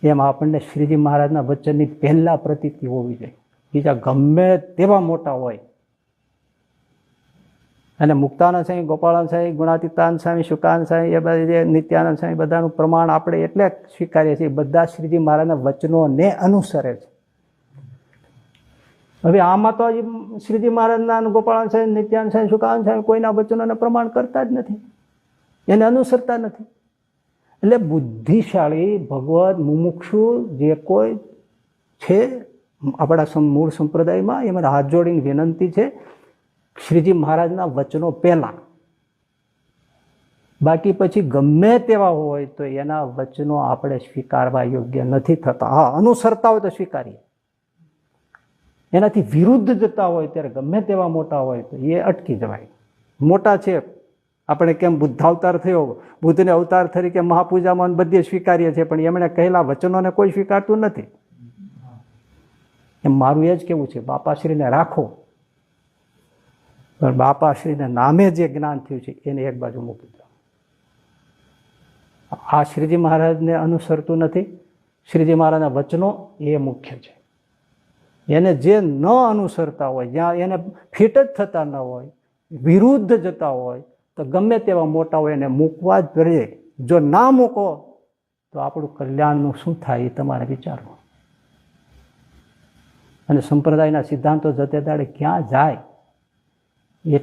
એમ આપણને શ્રીજી મહારાજના વચનની પહેલા પ્રતીતિ હોવી જોઈએ. બીજા ગમે તેવા મોટા હોય, અને મુક્તાનંદ સ્વામી, ગોપાળાનંદ સ્વામી, ગુણાતીતાનંદ સ્વામી, શુકાનંદ સ્વામી, એ બધા નિત્યાનંદ સ્વામી, બધાનું પ્રમાણ આપણે એટલે સ્વીકારીએ છીએ, બધા શ્રીજી મહારાજના વચનોને અનુસરે છે. હવે આમાં તો શ્રીજી મહારાજના, ગોપાળાનંદ સ્વામી, નિત્યાનંદ સ્વામી, શુકાનંદ સ્વામી કોઈના વચનોને પ્રમાણ કરતા જ નથી, એને અનુસરતા નથી. એટલે બુદ્ધિશાળી ભગવદ મુમુક્ષુ જે કોઈ છે આપણા મૂળ સંપ્રદાયમાં, એમાં હાથ જોડીને વિનંતી છે, શ્રીજી મહારાજના વચનો પહેલા, બાકી પછી ગમે તેવા હોય તો એના વચનો આપણે સ્વીકારવા યોગ્ય નથી થતા. હા, અનુસરતા હોય તો સ્વીકારીએ, એનાથી વિરુદ્ધ જતા હોય ત્યારે ગમે તેવા મોટા હોય તો એ અટકી જવાય. મોટા છે આપણે કેમ બુદ્ધ અવતાર થયો, બુદ્ધને અવતાર તરીકે મહાપૂજામાં બધે સ્વીકારીએ છીએ, પણ એમણે કહેલા વચનોને કોઈ સ્વીકારતું નથી. એમ મારું એ જ કહેવું છે, બાપાશ્રીને રાખો, પણ બાપાશ્રીના નામે જે જ્ઞાન થયું છે એને એક બાજુ મૂકી દો. આ શ્રીજી મહારાજને અનુસરતું નથી, શ્રીજી મહારાજના વચનો એ મુખ્ય છે. એને જે ન અનુસરતા હોય, જ્યાં એને ફિટ જ થતા ન હોય, વિરુદ્ધ જતા હોય, તો ગમે તેવા મોટા હોય એને મૂકવા જ જોઈએ. જો ના મૂકો તો આપણું કલ્યાણનું શું થાય એ તમારે વિચારવું. અને સંપ્રદાયના સિદ્ધાંતો જતે દાડે ક્યાં જાય એ